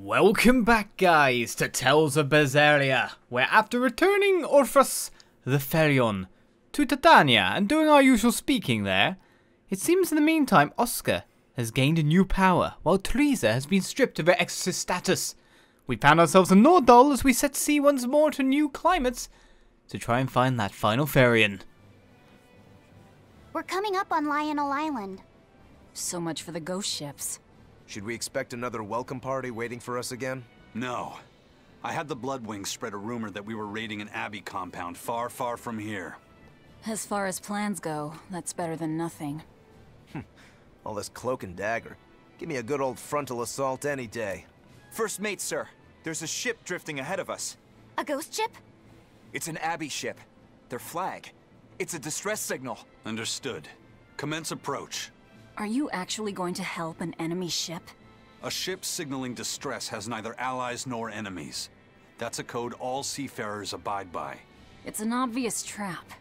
Welcome back, guys, to Tales of Berseria, where after returning Orphus the Therion to Titania and doing our usual speaking there, it seems in the meantime Oscar has gained a new power, while Theresa has been stripped of her exorcist status. We found ourselves in Nordal as we set sea once more to new climates to try and find that final Therion. We're coming up on Lionel Island. So much for the ghost ships. Should we expect another welcome party waiting for us again? No. I had the Bloodwings spread a rumor that we were raiding an Abbey compound far, far from here. As far as plans go, that's better than nothing. All this cloak and dagger. Give me a good old frontal assault any day. First mate, sir. There's a ship drifting ahead of us. A ghost ship? It's an Abbey ship. Their flag. It's a distress signal. Understood. Commence approach. Are you actually going to help an enemy ship? A ship signaling distress has neither allies nor enemies. That's a code all seafarers abide by. It's an obvious trap.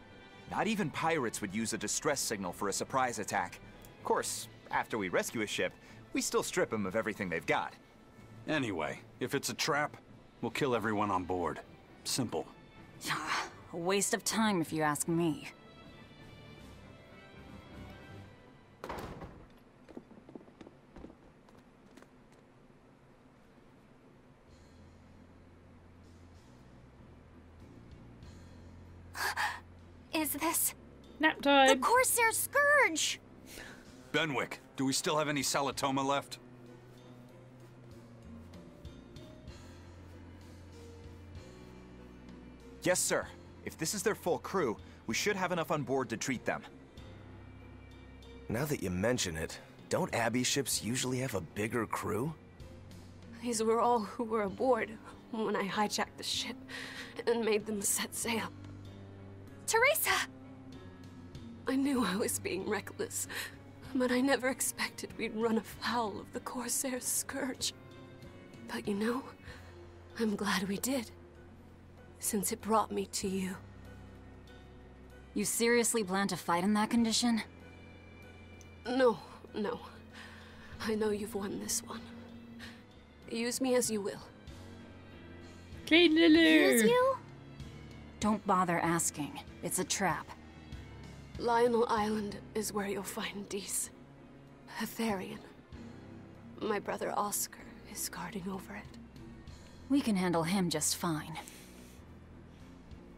Not even pirates would use a distress signal for a surprise attack. Of course, after we rescue a ship, we still strip them of everything they've got. Anyway, if it's a trap, we'll kill everyone on board. Simple. A waste of time if you ask me. Is this Nap time. the Corsair Scourge? Benwick, do we still have any Salatoma left? Yes, sir. If this is their full crew, we should have enough on board to treat them. Now that you mention it, don't Abbey ships usually have a bigger crew? These were all who were aboard when I hijacked the ship and made them set sail. Theresa! I knew I was being reckless, but I never expected we'd run afoul of the Corsair Scourge. But you know, I'm glad we did, since it brought me to you. You seriously plan to fight in that condition? No. I know you've won this one. Use me as you will. Use you? Don't bother asking. It's a trap. Lionel Island is where you'll find Dees. Therion. My brother Oscar is guarding over it. We can handle him just fine.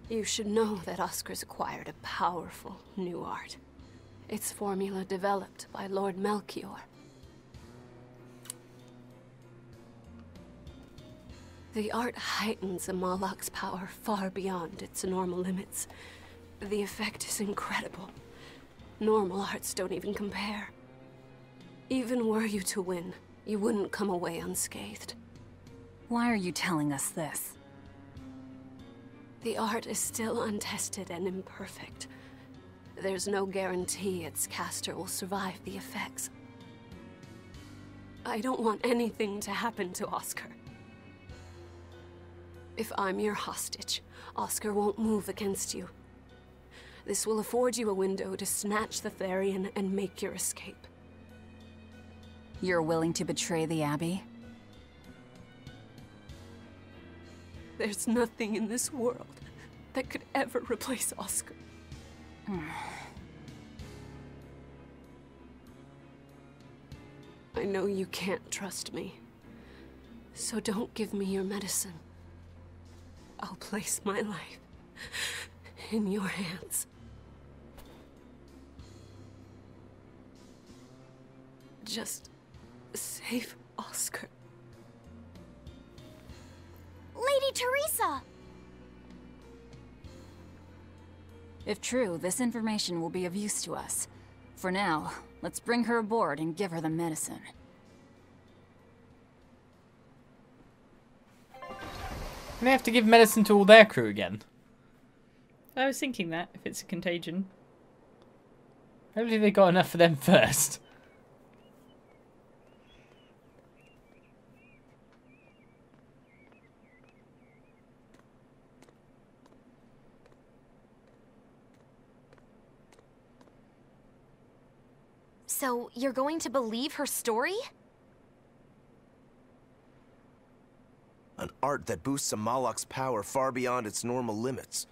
You should know that Oscar's acquired a powerful new art. Its formula developed by Lord Melchior. The art heightens a Moloch's power far beyond its normal limits. The effect is incredible. Normal arts don't even compare. Even were you to win, you wouldn't come away unscathed. Why are you telling us this? The art is still untested and imperfect. There's no guarantee its caster will survive the effects. I don't want anything to happen to Oscar. If I'm your hostage, Oscar won't move against you. This will afford you a window to snatch the Therion and make your escape. You're willing to betray the Abbey? There's nothing in this world that could ever replace Oscar. I know you can't trust me, so don't give me your medicine. I'll place my life in your hands. Just save Oscar. Lady Theresa! If true, this information will be of use to us. For now, let's bring her aboard and give her the medicine. And they have to give medicine to all their crew again. I was thinking that, if it's a contagion. Hopefully they got enough for them first. So, you're going to believe her story? An art that boosts a Moloch's power far beyond its normal limits.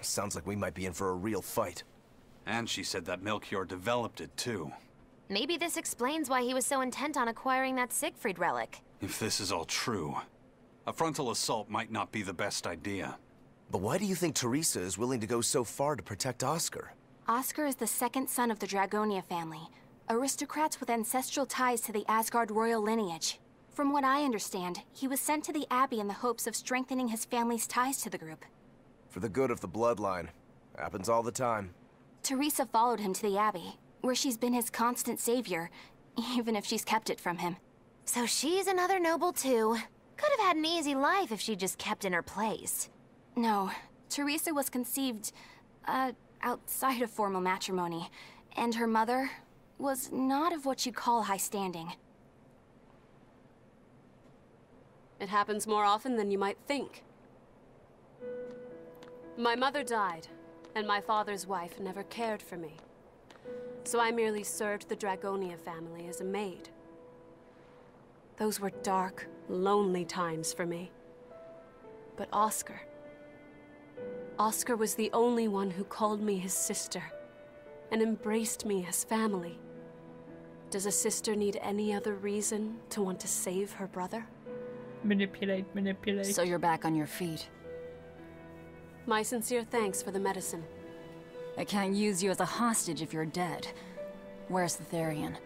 Sounds like we might be in for a real fight. And she said that Melchior developed it, too. Maybe this explains why he was so intent on acquiring that Siegfried relic. If this is all true, a frontal assault might not be the best idea. But why do you think Theresa is willing to go so far to protect Oscar? Oscar is the second son of the Dragonia family, aristocrats with ancestral ties to the Asgard royal lineage. From what I understand, he was sent to the Abbey in the hopes of strengthening his family's ties to the group. For the good of the bloodline. Happens all the time. Theresa followed him to the Abbey, where she's been his constant savior, even if she's kept it from him. So she's another noble too. Could have had an easy life if she just kept in her place. No, Theresa was conceived, outside of formal matrimony, and her mother was not of what you'd call high standing. It happens more often than you might think. My mother died, and my father's wife never cared for me. So I merely served the Dragonia family as a maid. Those were dark, lonely times for me. But Oscar was the only one who called me his sister, and embraced me as family. Does a sister need any other reason to want to save her brother? Manipulate, manipulate. So you're back on your feet. My sincere thanks for the medicine. I can't use you as a hostage if you're dead. Where's the Therion?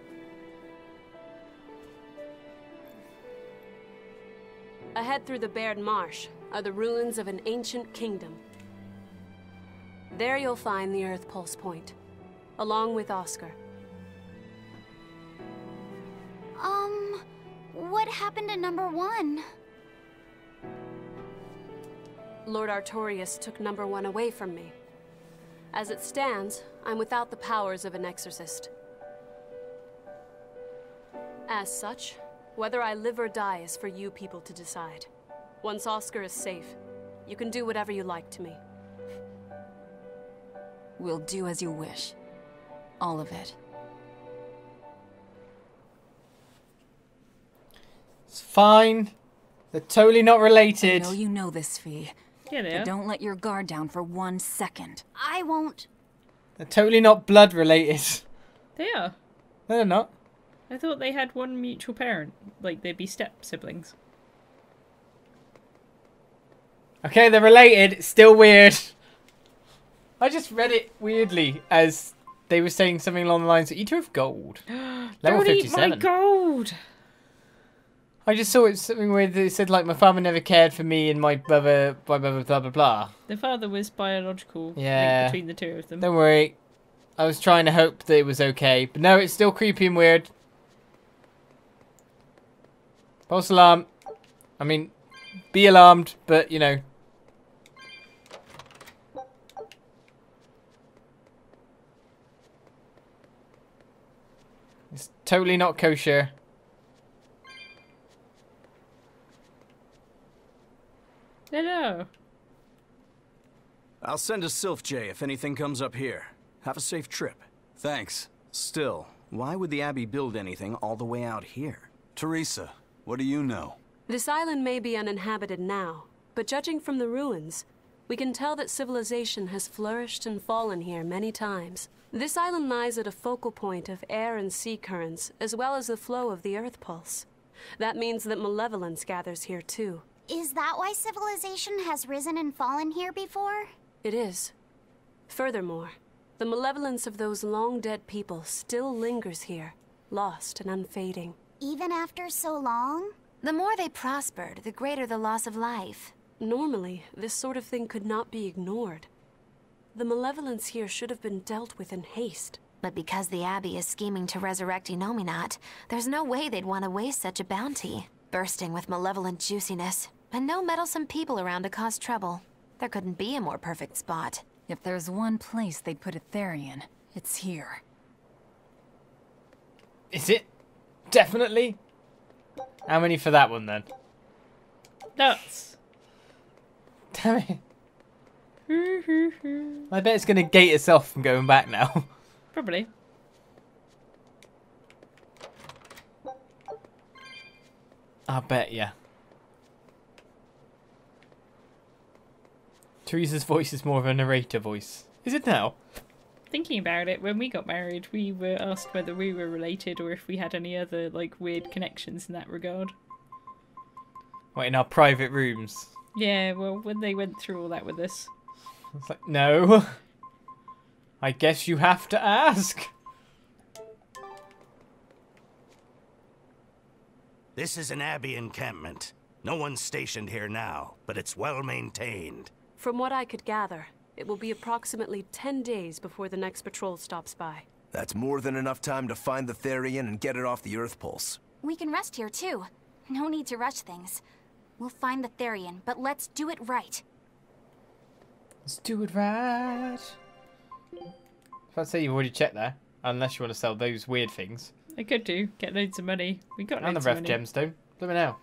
Ahead through the Baird Marsh are the ruins of an ancient kingdom. There you'll find the Earth Pulse Point, along with Oscar. What happened to number 1? Lord Artorius took number 1 away from me. As it stands, I'm without the powers of an exorcist. As such, whether I live or die is for you people to decide. Once Oscar is safe, you can do whatever you like to me. We'll do as you wish. All of it. It's fine. They're totally not related. I know you know this, Fee. Yeah, they But are. don't let your guard down for 1 second. I won't. They're totally not blood related. They are. No, they're not. I thought they had one mutual parent. Like, they'd be step-siblings. Okay, they're related. It's still weird. I just read it weirdly as they were saying something along the lines of Eater of Gold. Level Don't eat 57. my gold! I just saw it something where they said like my father never cared for me and my brother blah blah blah. The father was biological Yeah. link between the two of them. Don't worry. I was trying to hope that it was okay. But no, it's still creepy and weird. False alarm. I mean, be alarmed, but you know. It's totally not kosher. Hello. I'll send a Sylph J if anything comes up here. Have a safe trip. Thanks. Still, why would the Abbey build anything all the way out here? Theresa, what do you know? This island may be uninhabited now, but judging from the ruins, we can tell that civilization has flourished and fallen here many times. This island lies at a focal point of air and sea currents, as well as the flow of the Earth Pulse. That means that malevolence gathers here too. Is that why civilization has risen and fallen here before? It is. Furthermore, the malevolence of those long-dead people still lingers here, lost and unfading. Even after so long? The more they prospered, the greater the loss of life. Normally, this sort of thing could not be ignored. The malevolence here should have been dealt with in haste. But because the Abbey is scheming to resurrect Enominat, there's no way they'd want to waste such a bounty. Bursting with malevolent juiciness, and no meddlesome people around to cause trouble. There couldn't be a more perfect spot. If there's one place they'd put a Therion, it's here. Is it? Definitely? How many for that one then? Nuts. Damn it. I bet it's going to gate itself from going back now. Probably. I bet, yeah. Theresa's voice is more of a narrator voice. Is it now? Thinking about it, when we got married, we were asked whether we were related or if we had any other, like, weird connections in that regard. What, in our private rooms? Yeah, well, when they went through all that with us. It's like, no. I guess you have to ask. This is an Abbey encampment. No one's stationed here now, but it's well maintained. From what I could gather, it will be approximately 10 days before the next patrol stops by. That's more than enough time to find the Therion and get it off the Earth Pulse. We can rest here too. No need to rush things. We'll find the Therion, but let's do it right. Let's do it right. If I say you've already checked there, unless you want to sell those weird things. I could do. Get loads of money. We got And the loads ref of money. gemstone. Look at now.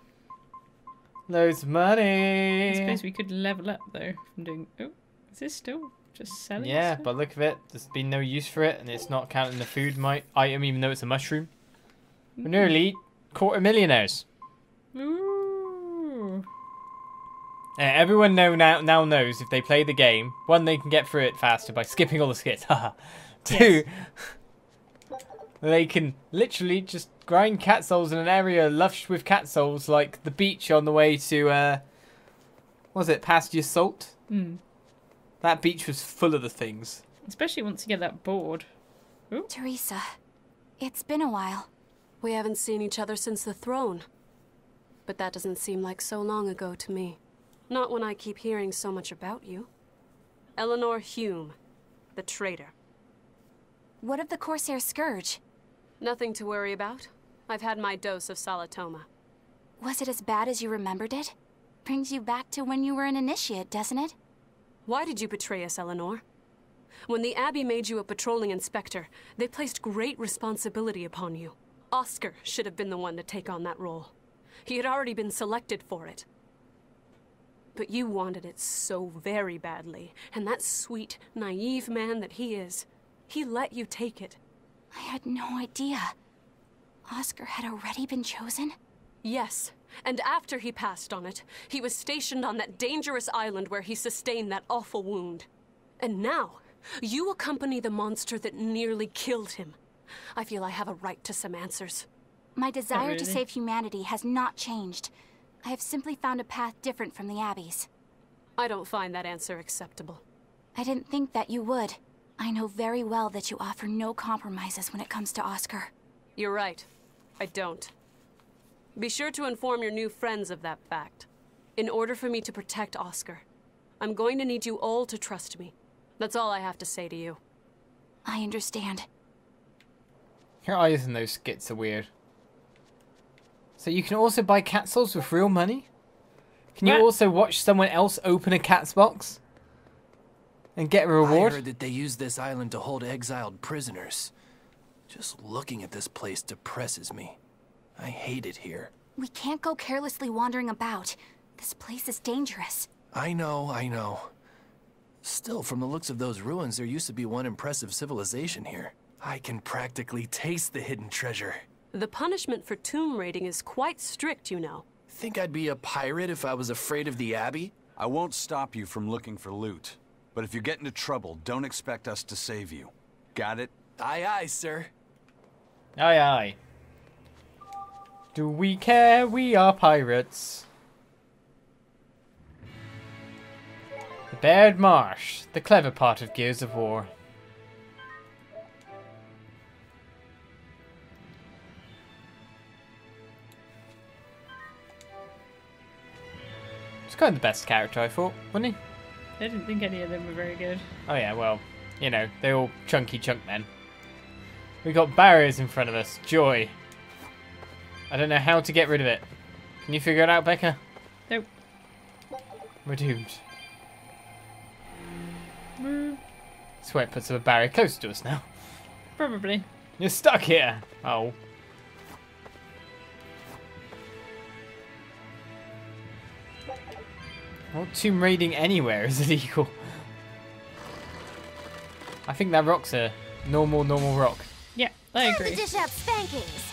Loads of money. I suppose we could level up though from doing. Oh, is this still just selling? Yeah, stuff? but look at it. There's been no use for it, and it's not counting the food item, even though it's a mushroom. We're nearly quarter millionaires. Ooh. Everyone now knows if they play the game, one, they can get through it faster by skipping all the skits. Haha. Two, they can literally just grind cat souls in an area lush with cat souls, like the beach on the way to, what was it, past your salt? Mm. That beach was full of the things. Especially once you get that board. Ooh. Theresa, it's been a while. We haven't seen each other since the throne. But that doesn't seem like so long ago to me. Not when I keep hearing so much about you. Eleanor Hume, the traitor. What of the Corsair Scourge? Nothing to worry about. I've had my dose of Salatoma. Was it as bad as you remembered it? Brings you back to when you were an initiate, doesn't it? Why did you betray us, Eleanor? When the Abbey made you a patrolling inspector, they placed great responsibility upon you. Oscar should have been the one to take on that role. He had already been selected for it. But you wanted it so very badly, and that sweet, naive man that he is, he let you take it. I had no idea. Oscar had already been chosen? Yes, and after he passed on it, he was stationed on that dangerous island where he sustained that awful wound. And now, you accompany the monster that nearly killed him. I feel I have a right to some answers. My desire to really. save humanity has not changed. I have simply found a path different from the Abbey's. I don't find that answer acceptable. I didn't think that you would. I know very well that you offer no compromises when it comes to Oscar. You're right. I don't. Be sure to inform your new friends of that fact. In order for me to protect Oscar, I'm going to need you all to trust me. That's all I have to say to you. I understand. Your eyes in those skits are weird. So you can also buy cat souls with real money? Can you What? also watch someone else open a cat's box? And get a I reward? heard that they use this island to hold exiled prisoners. Just looking at this place depresses me. I hate it here. We can't go carelessly wandering about. This place is dangerous. I know. Still, from the looks of those ruins, there used to be one impressive civilization here. I can practically taste the hidden treasure. The punishment for tomb raiding is quite strict, you know. Think I'd be a pirate if I was afraid of the Abbey? I won't stop you from looking for loot. But if you get into trouble, don't expect us to save you. Got it? Aye, aye, sir. Aye, aye. Do we care? We are pirates. The Baird Marsh, the clever part of Gears of War. He's kind of the best character, I thought, wasn't he? I didn't think any of them were very good. Oh yeah, well, you know, they're all chunky chunk men. We got barriers in front of us. Joy. I don't know how to get rid of it. Can you figure it out, Becca? Nope. We're doomed. I swear it puts a barrier close to us now. Probably. You're stuck here. Oh. Well, tomb raiding anywhere is illegal. I think that rock's a normal rock. Yeah, I agree. Dish out spankings.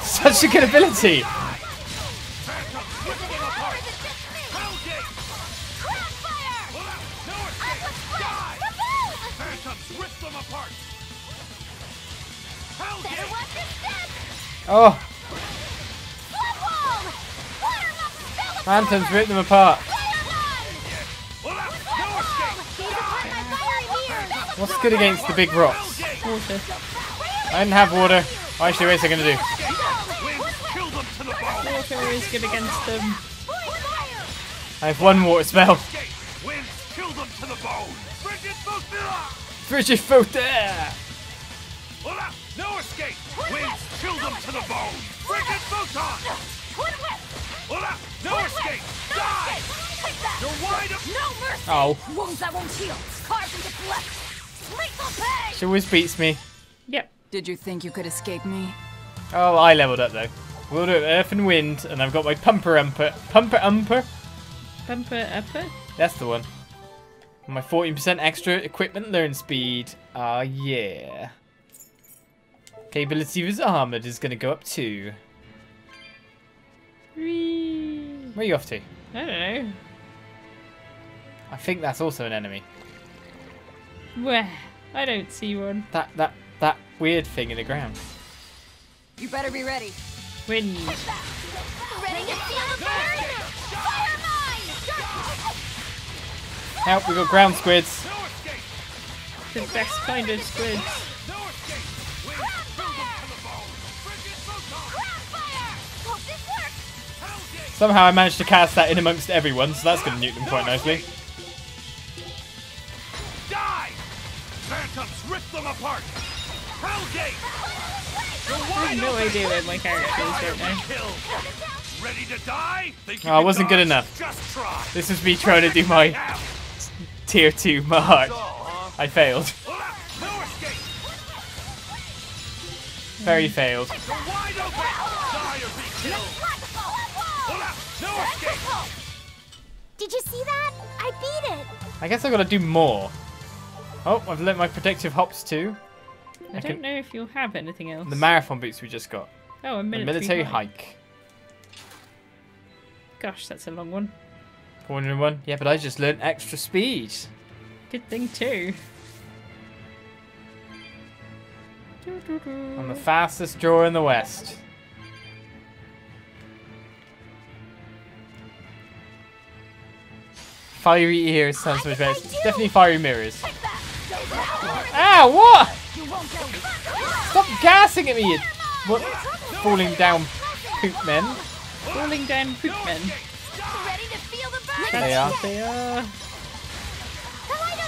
Such a good ability. Oh. Phantoms rip them apart. What's good against the big rocks? Water. I didn't have water. Oh, actually, what's I going to do? Water is good against them. I have one water spell. Frigid foot there. No escape! Winds kill them to the bone! Frigid photon! No escape! Die! You're wide up! No mercy! Oh. Wounds that won't heal! Scars into flesh! Lethal pain! She always beats me. Yep. Did you think you could escape me? Oh, I leveled up though. World of Earth and Wind, and I've got my Pumper Umper. Pumper Umper? Bumper upper? That's the one. My 14% extra equipment learn speed. Ah, yeah. Capability of his armored is going to go up too. Whee. Where are you off to? I don't know. I think that's also an enemy. Where? I don't see one. That weird thing in the ground. You better be ready. Wind. Ready to feel the burn? Fire mine! Help, we got ground squids. The best kind of squids. Somehow I managed to cast that in amongst everyone, so that's going to nuke them quite nicely. Die! Phantoms rip them apart! Hellgate! I have no idea where my character is right now. Ready to die? Oh, I wasn't good enough. Just try. This was me trying to do my tier 2 mark. I failed. Very failed. Wide open! Die or be killed! No escape! Did you see that? I beat it! I guess I've got to do more. Oh, I've learnt my protective hops too. I don't know if you'll have anything else. The marathon boots we just got. Oh, a The military, military hike. Gosh, that's a long one. 401. Yeah, but I just learnt extra speed. Good thing too. I'm the fastest drawer in the West. Fiery ears sounds so much better. It's definitely fiery mirrors. Ow, what? Stop gassing at me, you what? Falling down poop men. Falling down poop men. Ready to feel the burn? They are. They are. Is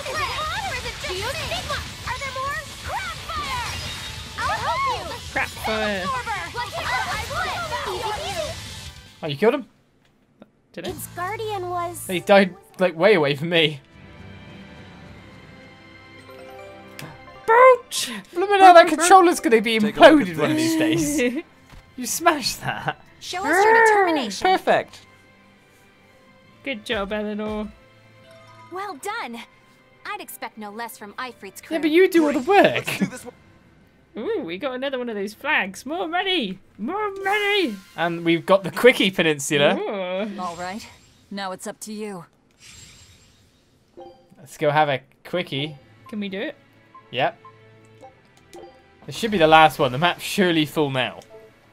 it hot or is it just Sigma? Are there more? Crap fire! I'll help you! Crap fire. Oh, you killed him? Did it? Its guardian was... He died like way away from me. Ouch! Flippin' hell, that controller's gonna be imploded one of these days. You smashed that. Show us your determination. Perfect. Good job, Eleanor. Well done. I'd expect no less from Ifrit's crew. Yeah, but you do all the work. Ooh, we got another one of those flags. More money! More money! And we've got the Quickie Peninsula. Ooh. All right. Now it's up to you. Let's go have a Quickie. Can we do it? Yep. This should be the last one. The map's surely full now.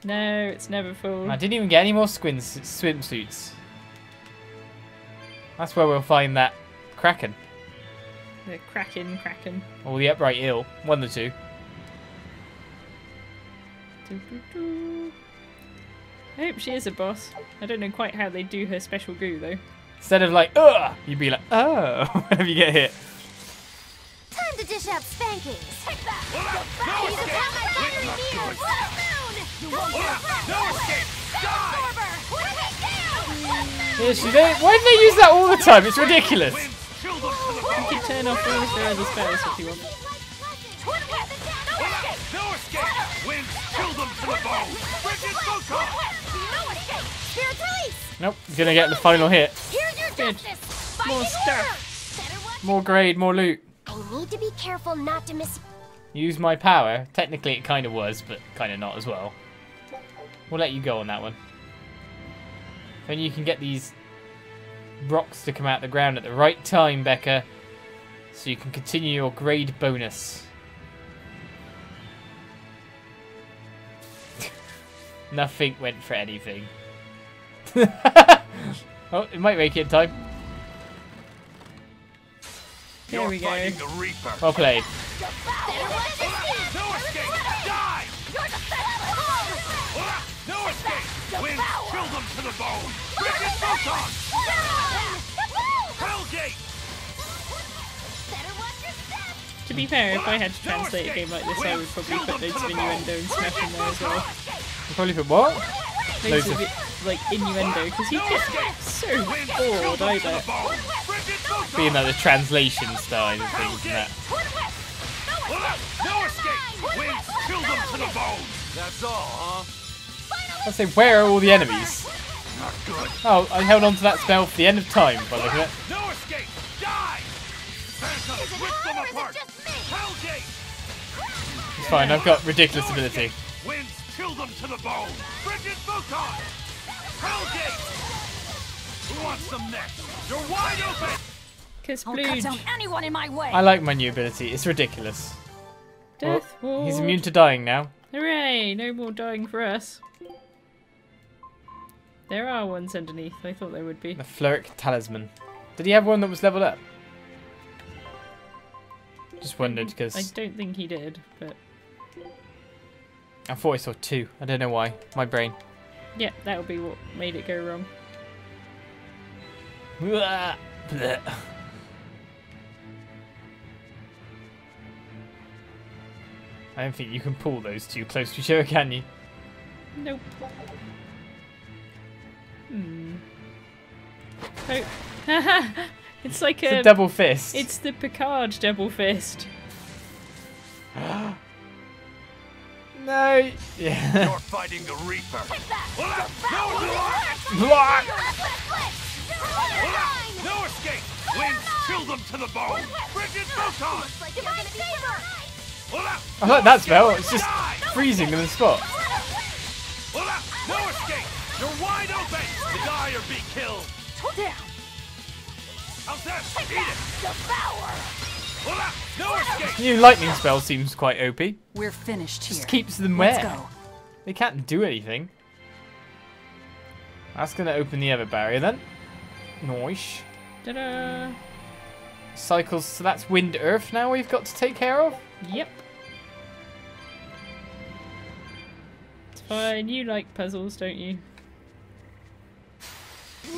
No, it's never full. I didn't even get any more swimsuits. That's where we'll find that Kraken. The Kraken. Or the Upright Eel. One of the two. I hope she is a boss. I don't know quite how they do her special goo though. Instead of like, ugh, you'd be like, oh, whenever you get hit. Time to dish out spankings! Take that! He's upon my fiery mirror! No escape! Yeah, why do they use that all the time? It's ridiculous. You can turn off all of their other spells if you want. No escape! Winds kill them to the bone! Frigid photon! No escape! Spirit release! Nope, gonna get the final hit. Here's your Good. justice! More Fight stuff. Better watch. More grade, more loot. I need to be careful not to miss... Use my power. Technically it kind of was, but kind of not as well. We'll let you go on that one. If only you can get these rocks to come out the ground at the right time, Becca, so you can continue your grade bonus. Nothing went for anything. Oh, it might make it in time. There we go. Well played. No escape! Die! No escape! Wind, kill them to the bone! Frigid photon! Hellgate! To be fair, if I had to translate a game like this, I would probably put loads of innuendo and smash in there as well. You probably put what? Loads of it, like innuendo, because you get so bored, I bet. Being like the translation style and things and that. No escape! Wind, kill them to the bone! That's all, huh? I say, where are all the enemies? Not good. Oh, I held on to that spell for the end of time by looking at it. No escape! Die! Phantom, rip them apart! Hellgate! It's fine, I've got ridiculous ability. Winds, kill them to the bone! Frigid photon! Hellgate! Who wants them next? You're wide open! Because I'll cut down anyone in my way. I like my new ability, it's ridiculous. Death Ward. He's immune to dying now. Hooray! No more dying for us. There are ones underneath. I thought there would be. The Fluric Talisman. Did he have one that was leveled up? Just wondered because I don't think he did, but I thought I saw two. I don't know why. My brain. yeah, that would be what made it go wrong. Blech. I don't think you can pull those too close to each other, can you? Nope. Hmm. Oh. It's like It's a double fist. It's the Picard double fist. No. Yeah. You're fighting the Reaper. No escape! Winds, kill them to the bone! Frigid photon! I like that spell. It's just freezing in the spot. No escape! You're wide open! Die or be killed! How's that? Eat it! No escape! New lightning spell seems quite OP. We're finished here. Just keeps them Let's where? go. They can't do anything. That's going to open the other barrier then. Nice. Ta-da! Cycles, so that's wind earth now we've got to take care of? Yep. It's fine. You like puzzles, don't you?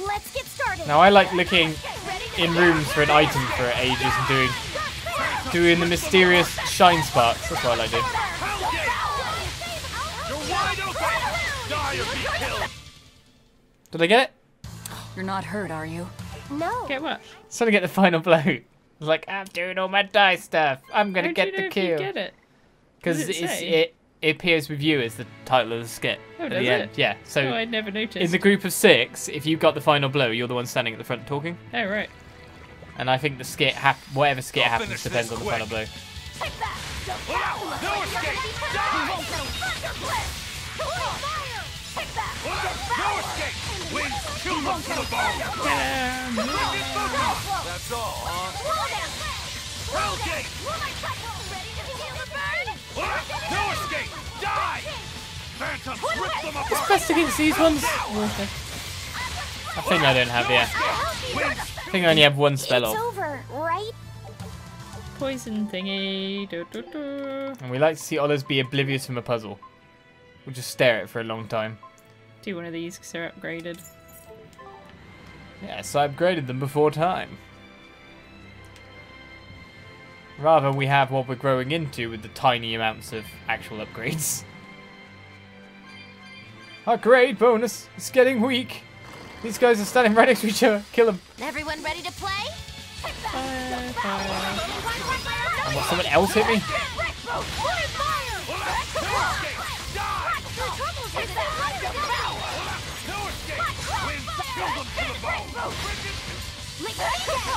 Let's get started. Now I like looking in rooms for an item for ages and doing the mysterious shine sparks. That's what I like doing. You're wide open! Die or be killed! Did I get it? You're not hurt, are you? No. Get what? So to get the final blow. It's like, I'm doing all my die stuff. I'm going to How'd get you know the if you kill. get it? Because What does it say? it appears with you as the title of the skit Oh, at does the it? end. Yeah. So Oh, I'd never noticed. in the group of 6, if you got the final blow, you're the one standing at the front talking. Oh, right. And I think the skit, whatever skit I'll happens, finish depends this on the final blow. No escape! Die! No escape! Winds, kill them to the bone! Frigid photon! That's all, huh? Hellgate! No escape! Die! Phantoms, rip them apart! What's best against these ones? I think I don't have, yeah. I think I only have one spell It's off. over, right? Poison thingy. And we like to see Ollers be oblivious from a puzzle. We'll just stare at it for a long time. Do one of these because they're upgraded. Yes, I upgraded them before time. Rather, we have what we're growing into with the tiny amounts of actual upgrades. Our grade bonus is getting weak. These guys are standing right next to each other. Kill them. Everyone ready to play? Fire, fire. And what, someone else hit me?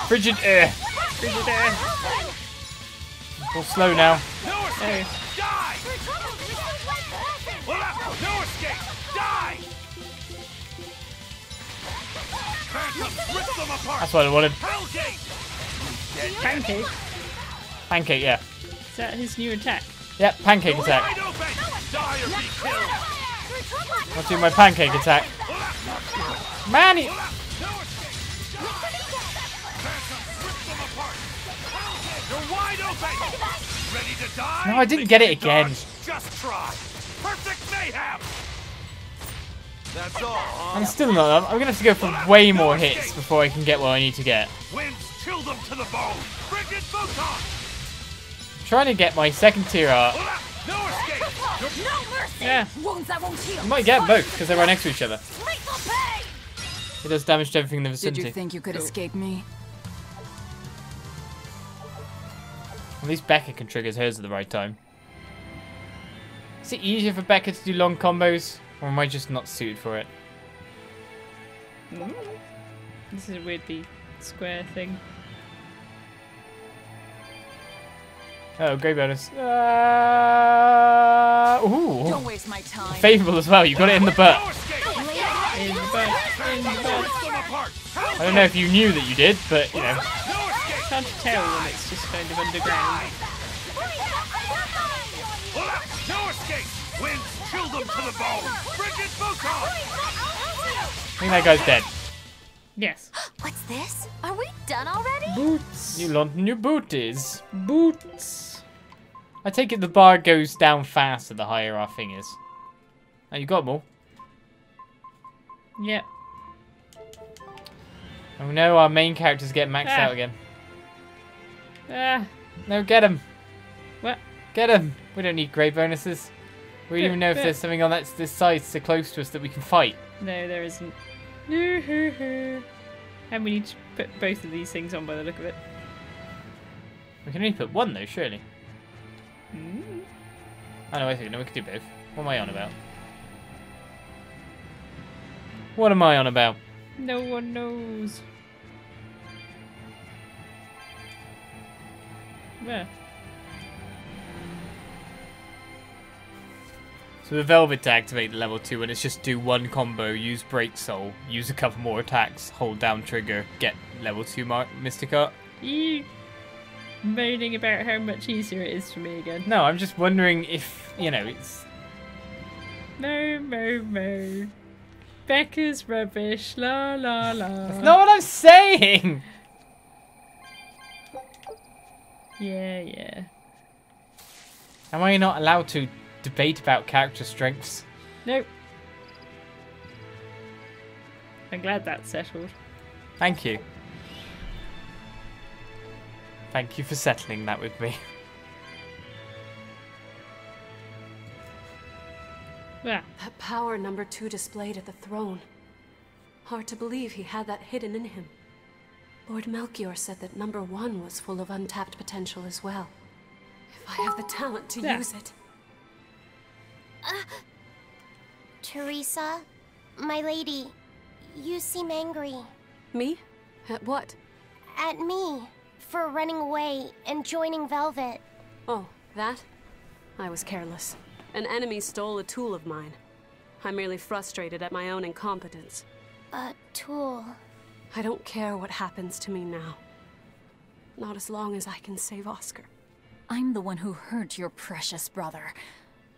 Frigid air. Frigid air. All slow now. escape! Die! No escape! Die! Phantoms, rip them apart! That's what I wanted. Hellgate! Pancake? Pancake, yeah. Is that his new attack? Yep, pancake attack. Wide open! Die or be killed! I'll do my pancake attack. Man, he... You're wide open! Ready to die? No, I didn't get it again. Just try! Perfect mayhem! That's all, huh? I'm still not. I'm gonna have to go for way more hits before I can get what I need to get. Winds chill them to the bone! Frigid photon! I'm trying to get my second tier art. No escape! No mercy! Yeah. Wounds that won't heal. I might get both because they're right next to each other. It does damage to everything in the Did vicinity. you think you could escape me? At least Becca can trigger hers at the right time. Is it easier for Becca to do long combos, or am I just not suited for it? This is a weirdly square thing. Oh, great bonus. Ooh. Don't waste my time. Favourable as well, you got it in the butt. In the butt, in the butt. I don't know if you knew that you did, but, you know. It's hard to tell when it's just kind of underground. No escape! Winds chill them to the bone! Frigid photon! I think that guy's dead. Yes. What's this? Are we done already? Boots. You want new booties. Boots. I take it the bar goes down faster the higher our thing is. Oh, you got them all. Yep. Oh no, our main character's getting maxed out again. No, get him. What? Get him. We don't need grey bonuses. We don't even know if there's something on this side so close to us that we can fight. No, there isn't. And we need to put both of these things on by the look of it. We can only put one though, surely. Mm. Oh no, wait a second. No, we can do both. What am I on about? What am I on about? No one knows. Where? So the Velvet to activate the level 2 and it's just do one combo, use Break Soul, use a couple more attacks, hold down trigger, get level 2 Mystic Art. You moaning about how much easier it is for me again. No, I'm just wondering if, you know, it's... No. Becca's rubbish, la la la. That's not what I'm saying! Yeah. Am I not allowed to debate about character strengths? Nope. I'm glad that's settled. Thank you. Thank you for settling that with me. Yeah. That power number 2 displayed at the throne. Hard to believe he had that hidden in him. Lord Melchior said that number 1 was full of untapped potential as well. If I have the talent to use it. Theresa, my lady, you seem angry. Me? At what? At me, for running away and joining Velvet. Oh, that? I was careless. An enemy stole a tool of mine. I'm merely frustrated at my own incompetence. A tool? I don't care what happens to me now. Not as long as I can save Oscar. I'm the one who hurt your precious brother.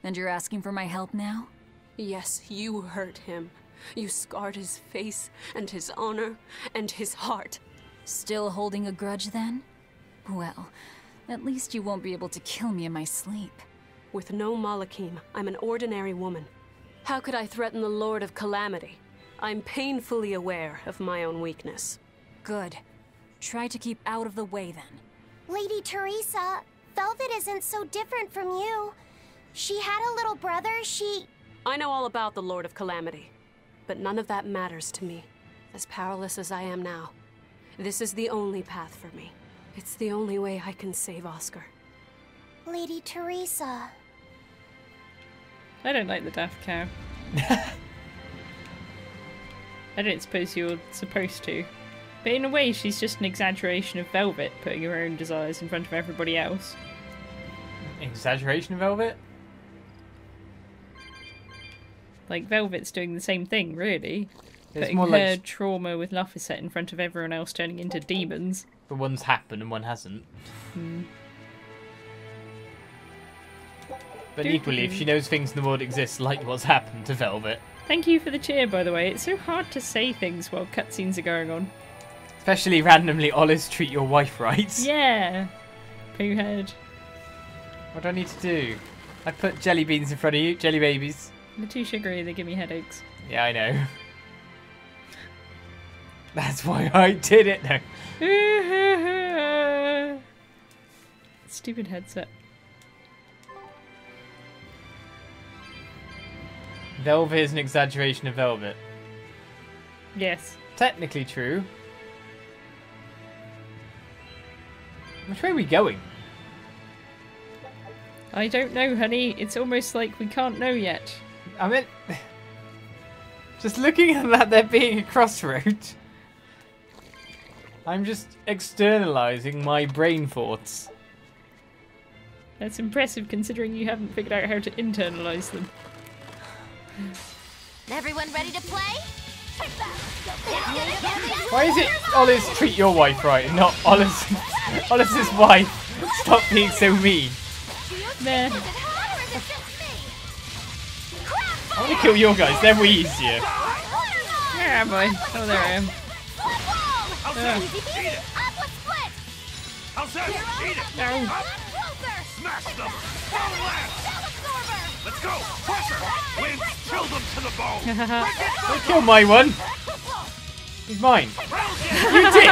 And you're asking for my help now? Yes, you hurt him. You scarred his face, and his honor, and his heart. Still holding a grudge then? Well, at least you won't be able to kill me in my sleep. With no Malakim, I'm an ordinary woman. How could I threaten the Lord of Calamity? I'm painfully aware of my own weakness. Good. Try to keep out of the way then. Lady Theresa, Velvet isn't so different from you. She had a little brother, I know all about the Lord of Calamity, but none of that matters to me. As powerless as I am now, this is the only path for me. It's the only way I can save Oscar. Lady Theresa. I don't like the daft cow. I don't suppose you're supposed to. But in a way, she's just an exaggeration of Velvet, putting her own desires in front of everybody else. Exaggeration of Velvet? Like, Velvet's doing the same thing, really. It's Putting more her like trauma with Laphicet in front of everyone else turning into demons. but one's happened and one hasn't. But equally, if she knows things in the world exist like what's happened to Velvet. Thank you for the cheer, by the way. It's so hard to say things while cutscenes are going on. Especially randomly, Oliz, treat your wife right. Yeah. Pooh head. What do I need to do? I put jelly beans in front of you, jelly babies. They're too sugary, they give me headaches. Yeah, I know. That's why I did it now. Stupid headset. Velvet is an exaggeration of Velvet. Yes. Technically true. Which way are we going? I don't know, honey. It's almost like we can't know yet. I mean, just looking at that there being a crossroad, I'm just externalizing my brain thoughts. That's impressive considering you haven't figured out how to internalize them. Everyone ready to play? Why is it Oliz treat your wife right and not Oliz's wife? Stop being so mean. Nah. I want to kill your guys, they're way easier. Where am I? Oh, there I am. No. Smash them! Let's go! Pressure! Wind! Kill them to the bone! Don't kill my one! He's mine. You dick!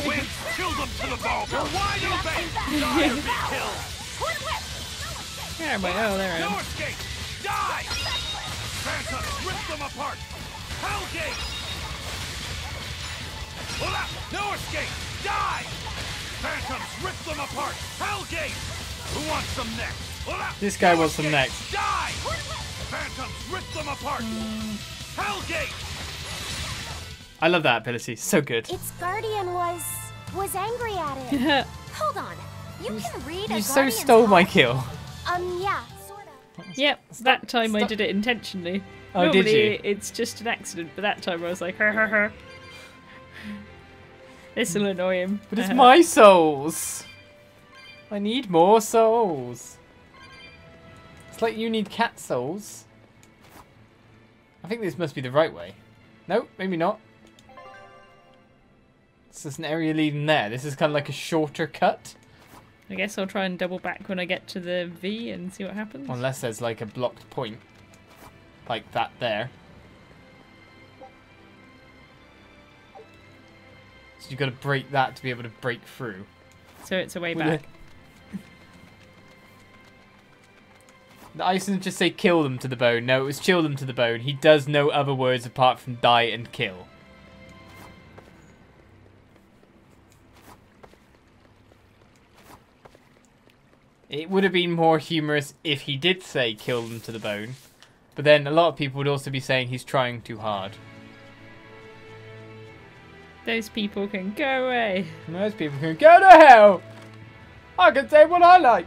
Wind! Kill them to the bone! You're wide open! Die or be killed! Where am I? Oh, there I am. No escape! Die! Phantom! Rip them apart! Hellgate! No escape! Die! Phantoms! Rip them apart! Hellgate! Who wants some next? This guy wants some next. Die! Phantoms! Rip them apart! Hellgate! I love that ability. So good. Its guardian was angry at it. Hold on. You can read a You so guardian's stole my heart? kill. Yeah, sorta. Yep, that time I did it intentionally. Oh, Normally, did you? it's just an accident, but that time I was like, ha ha ha. This'll annoy him. But it's my souls. I need more souls. It's like you need cat souls. I think this must be the right way. Nope, maybe not. This is an area leading there. This is kind of like a shorter cut. I guess I'll try and double back when I get to the V and see what happens. Unless there's like a blocked point. Like that there. So you've got to break that to be able to break through. So it's a way back. I didn't just say kill them to the bone. No, it was chill them to the bone. He does no other words apart from die and kill. It would have been more humorous if he did say kill them to the bone. But then a lot of people would also be saying he's trying too hard. Those people can go away. Those people can go to hell. I can say what I like.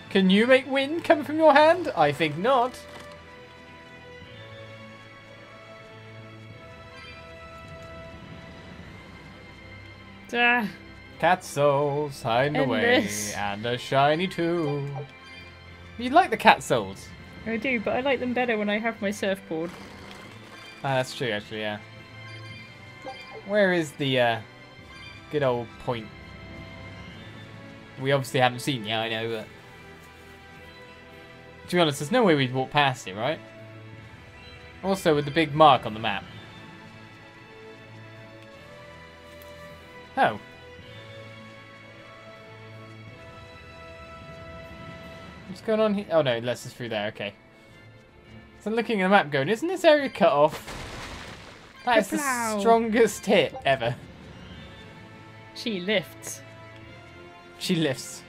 Can you make wind come from your hand? I think not. Ah. Cat souls hiding away, and a shiny too. You like the cat souls? I do, but I like them better when I have my surfboard. That's true, actually, yeah. Where is the good old point? We obviously haven't seen yet, I know, but... To be honest, there's no way we'd walk past it, right? Also, with the big mark on the map. Oh. What's going on here? Oh no, it lets us through there, okay. So I'm looking at the map going, isn't this area cut off? That is the strongest hit ever. She lifts. She lifts.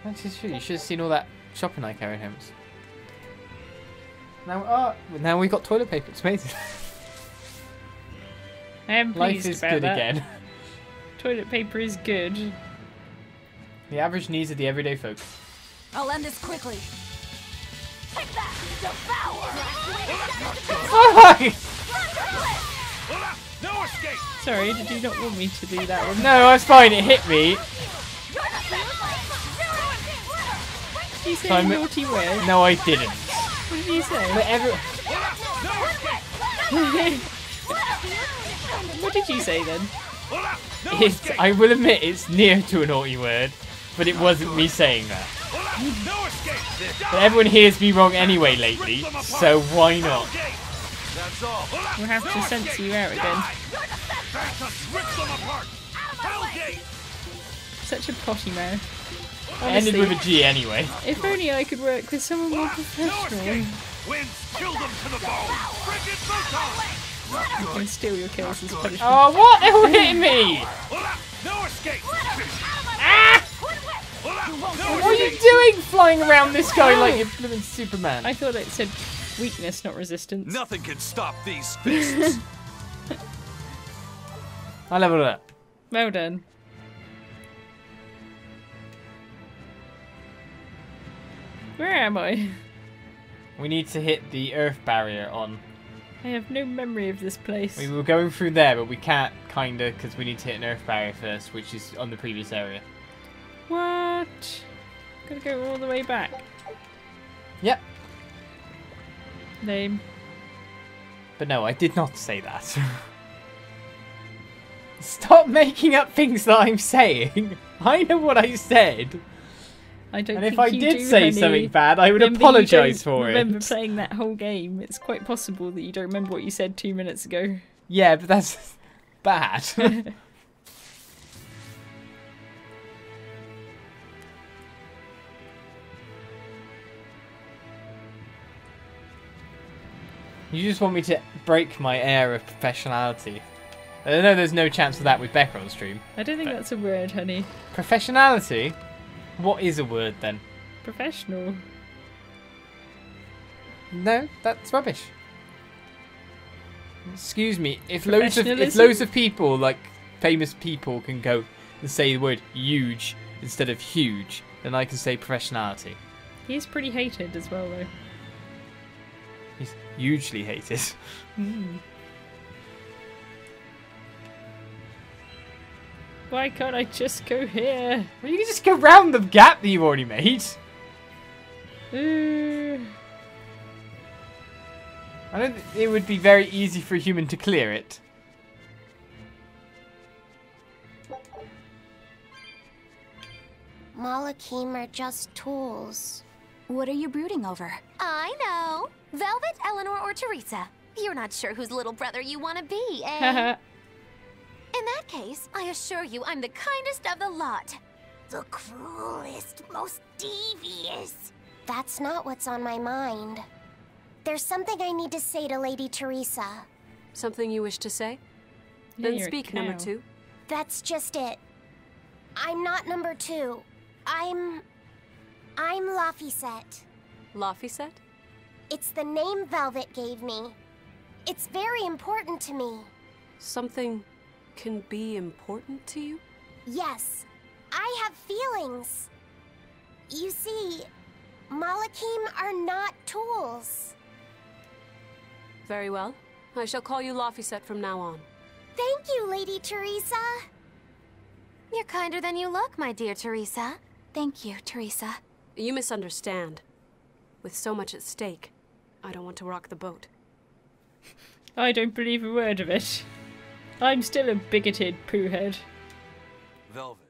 That's true. You should have seen all that shopping I carried home. Now we got toilet paper. It's amazing. I am pleased Life is about good that. again. Toilet paper is good. The average needs of the everyday folk. I'll end this quickly. Take that! Devour! No escape! Sorry, did you not want me to do that one? No, that's fine. It hit me. Did you say a naughty word? No, I didn't. What did you say? What did you say then? I will admit it's near to a naughty word, but it wasn't me saying that. But everyone hears me wrong anyway lately, so why not? We'll have to censor you out again. Such a potty mouth. Honestly, ended with a G anyway. If only I could work with someone more professional. I can steal your kills as punishment. Oh, what? They were hitting me! Ah! What are you doing flying around this guy like you're flipping Superman? I thought it said weakness, not resistance. Nothing can stop these fists. I leveled it up. Well done. Where am I? We need to hit the earth barrier on. I have no memory of this place. We were going through there, but we can't, kinda, because we need to hit an earth barrier first, which is on the previous area. What? Gotta go all the way back. Yep. Lame. But no, I did not say that. Stop making up things that I'm saying. I know what I said. I don't and think if I you did do, say honey. something bad, I would Remember apologise for it. Remember playing that whole game. It's quite possible that you don't remember what you said 2 minutes ago. Yeah, but that's bad. You just want me to break my air of professionality. I know there's no chance of that with Becca on stream. I don't think that's a word, honey. Professionality? What is a word then? Professional. No, that's rubbish. Excuse me, if loads of people, like famous people, can go and say the word huge instead of huge, then I can say professionality. He's pretty hated as well, though. He's hugely hated. Why can't I just go here? Well, you can just go round the gap that you've already made. I don't think it would be very easy for a human to clear it. Malachim are just tools. What are you brooding over? I know. Velvet, Eleanor, or Theresa? You're not sure whose little brother you want to be, eh? In that case, I assure you I'm the kindest of the lot. The cruelest, most devious. That's not what's on my mind. There's something I need to say to Lady Theresa. Something you wish to say? Yeah, Then speak, number 2. That's just it. I'm not number 2. I'm Laphicet. Laphicet? It's the name Velvet gave me. It's very important to me. Something can be important to you? Yes, I have feelings. You see, Malachim are not tools. Very well. I shall call you Laphicet from now on. Thank you, Lady Theresa. You're kinder than you look, my dear Theresa. Thank you, Theresa. You misunderstand. With so much at stake, I don't want to rock the boat. I don't believe a word of it. I'm still a bigoted poohead. Velvet.